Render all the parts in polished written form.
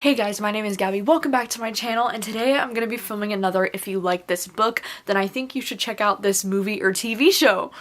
Hey guys, my name is Gabby. Welcome back to my channel, and today I'm going to be filming another If You Like This Book, then I think you should check out this movie or TV show.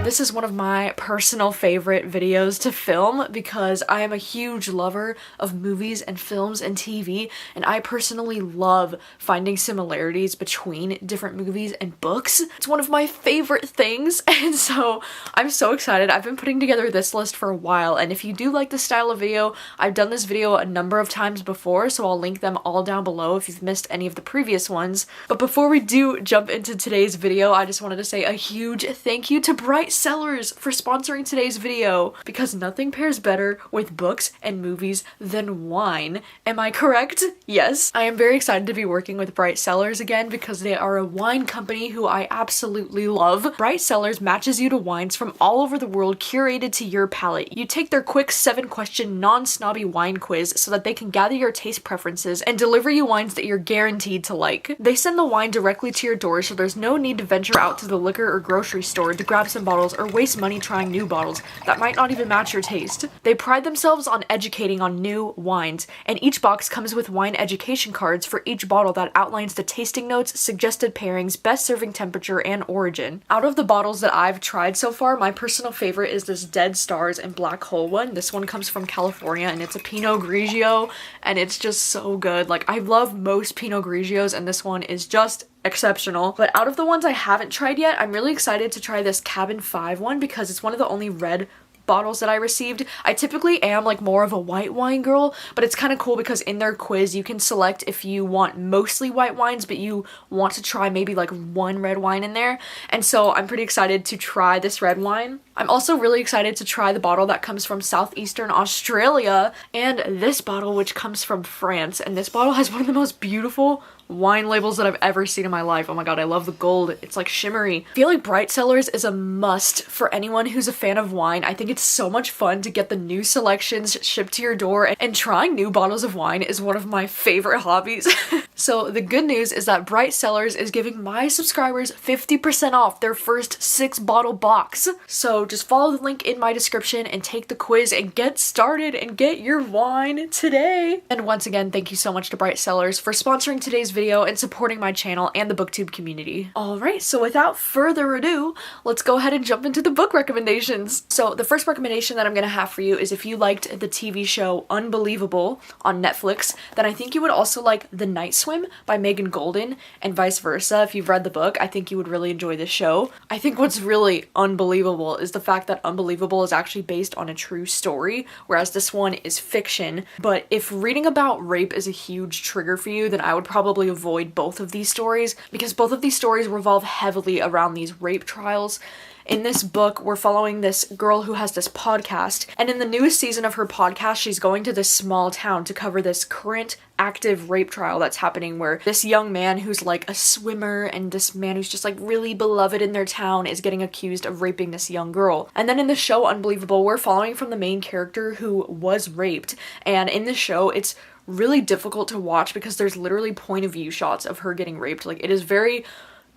This is one of my personal favorite videos to film because I am a huge lover of movies and films and TV, and I personally love finding similarities between different movies and books. It's one of my favorite things, and so I'm so excited. I've been putting together this list for a while, and if you do like this style of video, I've done this video a number of times before, so I'll link them all down below if you've missed any of the previous ones. But before we do jump into today's video, I just wanted to say a huge thank you to Cellars for sponsoring today's video, because nothing pairs better with books and movies than wine. Am I correct? Yes. I am very excited to be working with Cellars again because they are a wine company who I absolutely love. Cellars matches you to wines from all over the world curated to your palate. You take their quick 7-question non-snobby wine quiz so that they can gather your taste preferences and deliver you wines that you're guaranteed to like. They send the wine directly to your door, so there's no need to venture out to the liquor or grocery store to grab some bottles or waste money trying new bottles that might not even match your taste. They pride themselves on educating on new wines, and each box comes with wine education cards for each bottle that outlines the tasting notes, suggested pairings, best serving temperature, and origin. Out of the bottles that I've tried so far, my personal favorite is this Dead Stars and Black Hole one. This one comes from California, and it's a Pinot Grigio, and it's just so good. Like, I love most Pinot Grigios, and this one is just exceptional. But out of the ones I haven't tried yet, I'm really excited to try this Cabin 5 one because it's one of the only red bottles that I received. I typically am like more of a white wine girl, but it's kind of cool because in their quiz you can select if you want mostly white wines but you want to try maybe like one red wine in there, and so I'm pretty excited to try this red wine. I'm also really excited to try the bottle that comes from southeastern Australia and this bottle which comes from France, and this bottle has one of the most beautiful wine labels that I've ever seen in my life. Oh my god, I love the gold. It's like shimmery. I feel like Cellars is a must for anyone who's a fan of wine. I think it's so much fun to get the new selections shipped to your door, and trying new bottles of wine is one of my favorite hobbies. So the good news is that Cellars is giving my subscribers 50% off their first 6-bottle box. So just follow the link in my description and take the quiz and get started and get your wine today. And once again, thank you so much to Cellars for sponsoring today's video and supporting my channel and the booktube community. Alright, so without further ado, let's go ahead and jump into the book recommendations. So the first recommendation that I'm gonna have for you is if you liked the TV show Unbelievable on Netflix, then I think you would also like The Night Swim by Megan Golden, and vice versa. If you've read the book, I think you would really enjoy this show. I think what's really unbelievable is the fact that Unbelievable is actually based on a true story, whereas this one is fiction. But if reading about rape is a huge trigger for you, then I would probably avoid both of these stories because both of these stories revolve heavily around these rape trials. In this book, we're following this girl who has this podcast, and in the newest season of her podcast, she's going to this small town to cover this current active rape trial that's happening where this young man who's like a swimmer and this man who's just like really beloved in their town is getting accused of raping this young girl. And then in the show Unbelievable, we're following from the main character who was raped, and in the show, it's really difficult to watch because there's literally point of view shots of her getting raped. Like, it is very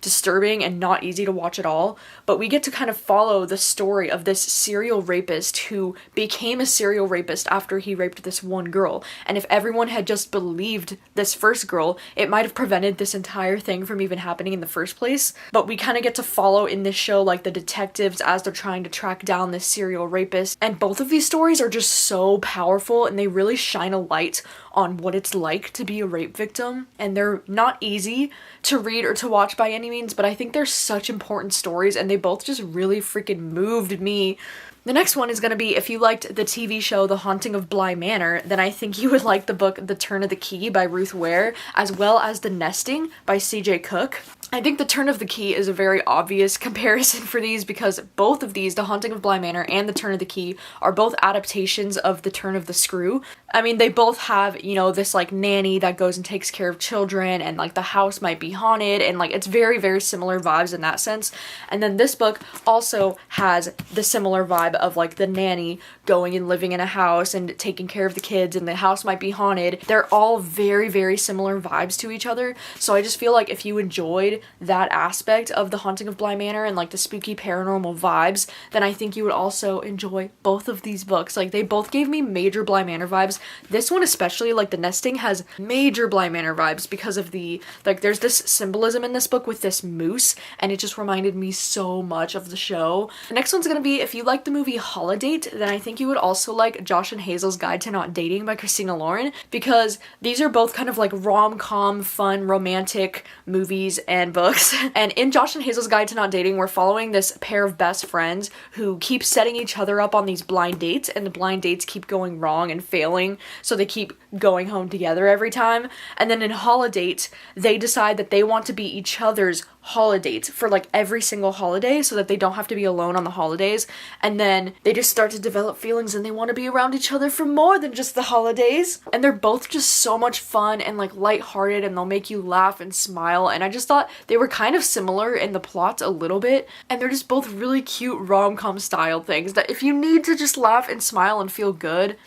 disturbing and not easy to watch at all, but we get to kind of follow the story of this serial rapist who became a serial rapist after he raped this one girl. And if everyone had just believed this first girl, it might have prevented this entire thing from even happening in the first place. But we kind of get to follow in this show like the detectives as they're trying to track down this serial rapist, and both of these stories are just so powerful and they really shine a light on what it's like to be a rape victim, and they're not easy to read or to watch by any means, but I think they're such important stories and they both just really freaking moved me. The next one is going to be if you liked the TV show The Haunting of Bly Manor, then I think you would like the book The Turn of the Key by Ruth Ware, as well as The Nesting by C.J. Cook. I think The Turn of the Key is a very obvious comparison for these because both of these, The Haunting of Bly Manor and The Turn of the Key, are both adaptations of The Turn of the Screw. I mean, they both have, you know, this like nanny that goes and takes care of children, and like the house might be haunted, and like it's very, very similar vibes in that sense. And then this book also has the similar vibe of like the nanny going and living in a house and taking care of the kids, and the house might be haunted. They're all very, very similar vibes to each other. So I just feel like if you enjoyed enjoyed that aspect of The Haunting of Bly Manor and like the spooky paranormal vibes, then I think you would also enjoy both of these books. Like, they both gave me major Bly Manor vibes. This one especially, like the nesting, has major Bly Manor vibes because of the, like, there's this symbolism in this book with this moose, and it just reminded me so much of the show. The next one's gonna be, if you like the movie Holidate, then I think you would also like Josh and Hazel's Guide to Not Dating by Christina Lauren, because these are both kind of like rom-com, fun, romantic movies and books. And in Josh and Hazel's Guide to Not Dating, we're following this pair of best friends who keep setting each other up on these blind dates, and the blind dates keep going wrong and failing, so they keep going home together every time. And then in Holidate, they decide that they want to be each other's holidates for like every single holiday so that they don't have to be alone on the holidays, and then they just start to develop feelings and they want to be around each other for more than just the holidays. And they're both just so much fun and like lighthearted, and they'll make you laugh and smile, and I just thought they were kind of similar in the plot a little bit, and they're just both really cute rom-com style things that if you need to just laugh and smile and feel good,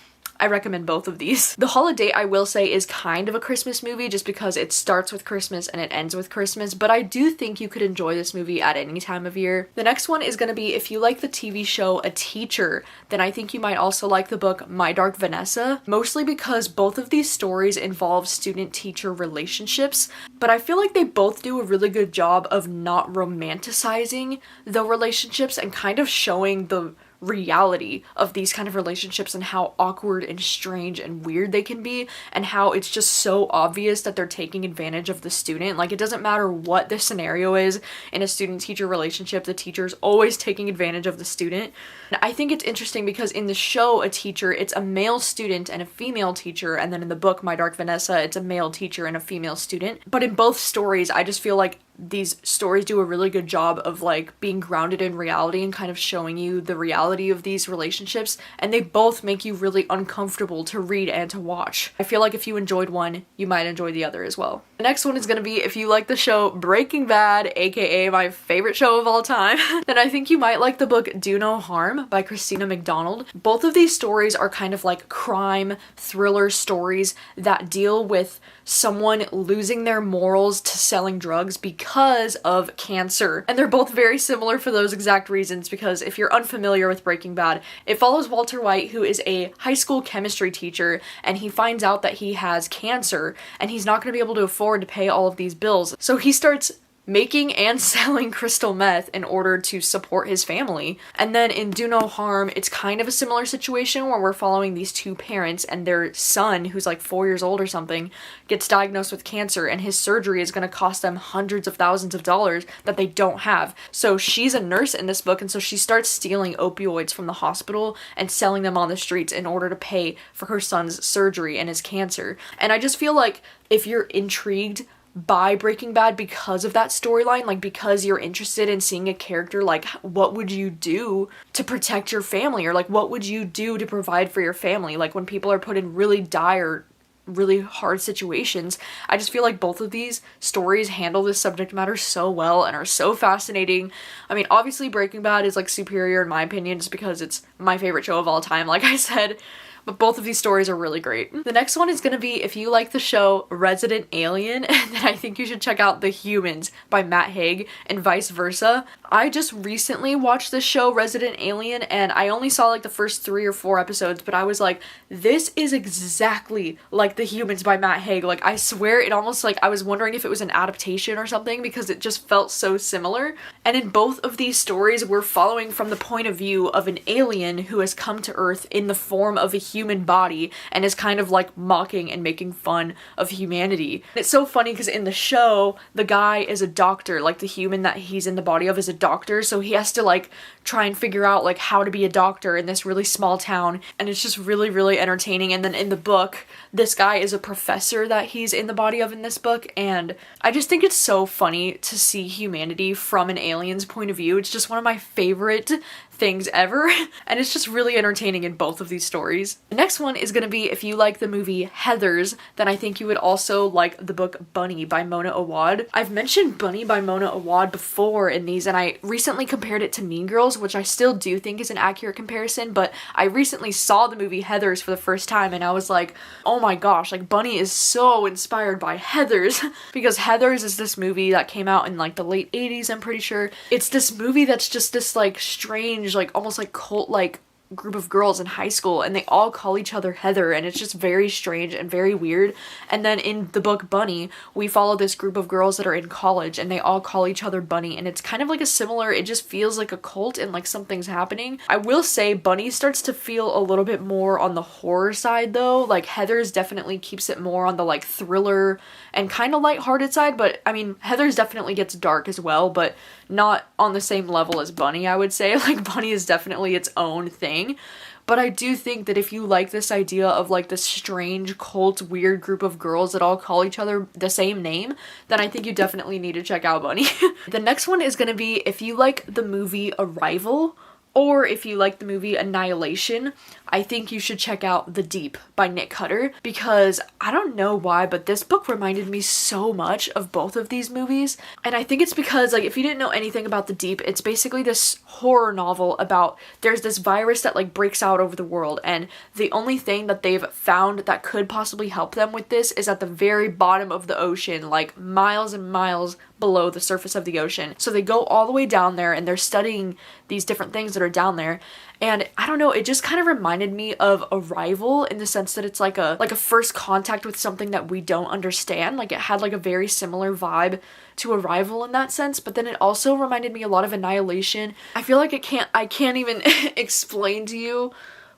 I recommend both of these. The Holiday, I will say, is kind of a Christmas movie just because it starts with Christmas and it ends with Christmas, but I do think you could enjoy this movie at any time of year. The next one is going to be, if you like the TV show A Teacher, then I think you might also like the book My Dark Vanessa, mostly because both of these stories involve student-teacher relationships, but I feel like they both do a really good job of not romanticizing the relationships and kind of showing the reality of these kind of relationships and how awkward and strange and weird they can be, and how it's just so obvious that they're taking advantage of the student. Like, it doesn't matter what the scenario is in a student-teacher relationship, the teacher's always taking advantage of the student. And I think it's interesting because in the show A Teacher, it's a male student and a female teacher, and then in the book My Dark Vanessa, it's a male teacher and a female student. But in both stories, I just feel like these stories do a really good job of like being grounded in reality and kind of showing you the reality of these relationships, and they both make you really uncomfortable to read and to watch. I feel like if you enjoyed one, you might enjoy the other as well. The next one is going to be, if you like the show Breaking Bad, aka my favorite show of all time, then I think you might like the book Do No Harm by Christina McDonald. Both of these stories are kind of like crime thriller stories that deal with someone losing their morals to selling drugs because of cancer. And they're both very similar for those exact reasons, because if you're unfamiliar with Breaking Bad, it follows Walter White, who is a high school chemistry teacher, and he finds out that he has cancer and he's not going to be able to afford to pay all of these bills. So he starts making and selling crystal meth in order to support his family. And then in Do No Harm, it's kind of a similar situation where we're following these two parents, and their son, who's like 4 years old or something, gets diagnosed with cancer, and his surgery is going to cost them hundreds of thousands of dollars that they don't have. So she's a nurse in this book, and so she starts stealing opioids from the hospital and selling them on the streets in order to pay for her son's surgery and his cancer. And I just feel like if you're intrigued by Breaking Bad because of that storyline, like because you're interested in seeing a character, like what would you do to protect your family, or like what would you do to provide for your family, like when people are put in really dire, really hard situations. I just feel like both of these stories handle this subject matter so well and are so fascinating. I mean, obviously Breaking Bad is like superior in my opinion just because it's my favorite show of all time, like I said, but both of these stories are really great. The next one is going to be, if you like the show Resident Alien, then I think you should check out The Humans by Matt Haig, and vice versa. I just recently watched this show Resident Alien, and I only saw like the first 3 or 4 episodes, but I was like, this is exactly like The Humans by Matt Haig. Like, I swear it almost, like, I was wondering if it was an adaptation or something because it just felt so similar. And in both of these stories, we're following from the point of view of an alien who has come to Earth in the form of a human body and is kind of like mocking and making fun of humanity. And it's so funny because in the show, the guy is a doctor, like the human that he's in the body of is a doctor, so he has to like try and figure out like how to be a doctor in this really small town, and it's just really, really entertaining. And then in the book, this guy is a professor that he's in the body of in this book, and I just think it's so funny to see humanity from an alien's point of view. It's just one of my favorite things ever, and it's just really entertaining in both of these stories. The next one is gonna be if you like the movie Heathers, then I think you would also like the book Bunny by Mona Awad. I've mentioned Bunny by Mona Awad before in these, and I recently compared it to Mean Girls, which I still do think is an accurate comparison, but I recently saw the movie Heathers for the first time and I was like, oh my gosh, like Bunny is so inspired by Heathers because Heathers is this movie that came out in like the late 80s, I'm pretty sure. It's this movie that's just this like strange, like almost like cult like group of girls in high school, and they all call each other Heather, and it's just very strange and very weird. And then in the book Bunny, we follow this group of girls that are in college and they all call each other Bunny, and it's kind of like a similar, it just feels like a cult and like something's happening. I will say Bunny starts to feel a little bit more on the horror side though. Like Heathers definitely keeps it more on the like thriller and kind of lighthearted side, but I mean Heathers definitely gets dark as well, but not on the same level as Bunny, I would say. Like Bunny is definitely its own thing. But I do think that if you like this idea of like this strange cult weird group of girls that all call each other the same name, then I think you definitely need to check out Bunny. The next one is gonna be if you like the movie Arrival, or if you like the movie Annihilation, I think you should check out The Deep by Nick Cutter, because I don't know why, but this book reminded me so much of both of these movies. And I think it's because, like, if you didn't know anything about The Deep, it's basically this horror novel about there's this virus that like breaks out over the world, and the only thing that they've found that could possibly help them with this is at the very bottom of the ocean, like miles and miles below the surface of the ocean. So they go all the way down there and they're studying these different things that are down there. And I don't know, it just kind of reminded me of Arrival in the sense that it's like a first contact with something that we don't understand. Like it had like a very similar vibe to Arrival in that sense, but then it also reminded me a lot of Annihilation. I feel like I can't even explain to you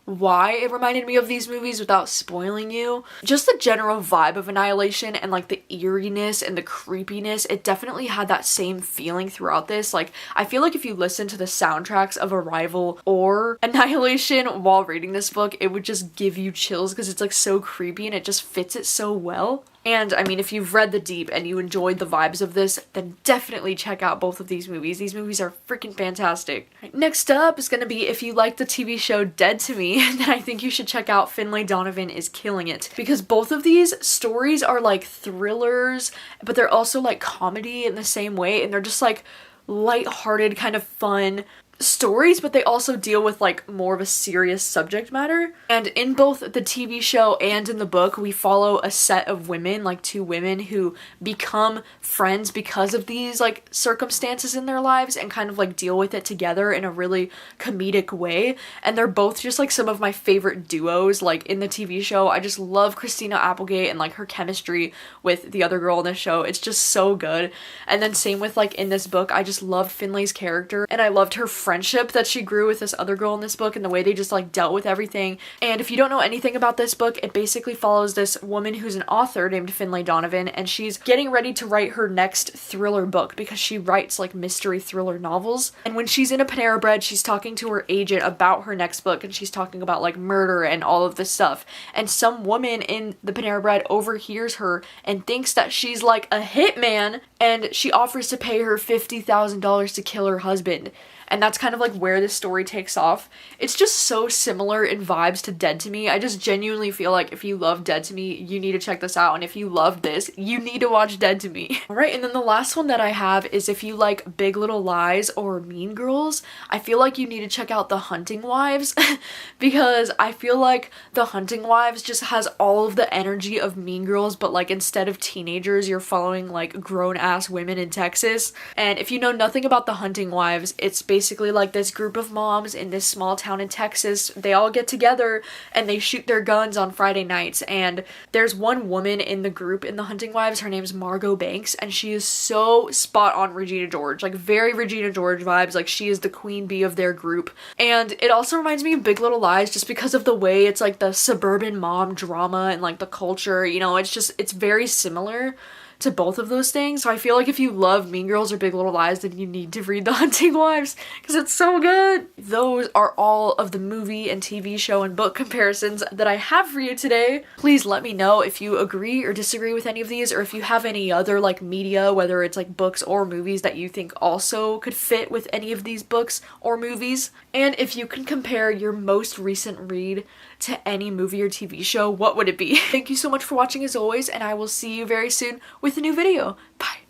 why it reminded me of these movies without spoiling you. Just the general vibe of Annihilation and like the eeriness and the creepiness, it definitely had that same feeling throughout this. Like I feel like if you listen to the soundtracks of Arrival or Annihilation while reading this book, it would just give you chills because it's like so creepy and it just fits it so well. And I mean, if you've read The Deep and you enjoyed the vibes of this, then definitely check out both of these movies. These movies are freaking fantastic. Right, next up is gonna be if you like the TV show Dead to Me, then I think you should check out Finlay Donovan is Killing It. Because both of these stories are like thrillers, but they're also like comedy in the same way, and they're just like lighthearted, kind of fun stories, but they also deal with like more of a serious subject matter. And in both the TV show and in the book, we follow a set of women, like two women who become friends because of these like circumstances in their lives and kind of like deal with it together in a really comedic way. And they're both just like some of my favorite duos. Like in the TV show, I just love Christina Applegate and like her chemistry with the other girl in the show. It's just so good. And then same with like in this book, I just loved Finlay's character and I loved her friendship that she grew with this other girl in this book and the way they just like dealt with everything. And if you don't know anything about this book, it basically follows this woman who's an author named Finlay Donovan, and she's getting ready to write her next thriller book because she writes like mystery thriller novels. And when she's in a Panera Bread, she's talking to her agent about her next book, and she's talking about like murder and all of this stuff. And some woman in the Panera Bread overhears her and thinks that she's like a hitman, and she offers to pay her $50,000 to kill her husband. And that's kind of like where this story takes off. It's just so similar in vibes to Dead to Me. I just genuinely feel like if you love Dead to Me, you need to check this out. And if you love this, you need to watch Dead to Me. Alright, and then the last one that I have is if you like Big Little Lies or Mean Girls, I feel like you need to check out The Hunting Wives because I feel like The Hunting Wives just has all of the energy of Mean Girls, but like instead of teenagers, you're following like grown-ass women in Texas. And if you know nothing about The Hunting Wives, it's basically like this group of moms in this small town in Texas. They all get together and they shoot their guns on Friday nights, and there's one woman in the group in The Hunting Wives, her name's Margot Banks, and she is so spot on Regina George, like very Regina George vibes, like she is the queen bee of their group. And it also reminds me of Big Little Lies just because of the way it's like the suburban mom drama and like the culture, you know, it's very similar to both of those things. So I feel like if you love Mean Girls or Big Little Lies, then you need to read The Hunting Wives because it's so good. Those are all of the movie and TV show and book comparisons that I have for you today. Please let me know if you agree or disagree with any of these, or if you have any other like media, whether it's like books or movies, that you think also could fit with any of these books or movies. And if you can compare your most recent read to any movie or TV show, what would it be? Thank you so much for watching as always, and I will see you very soon with a new video. Bye!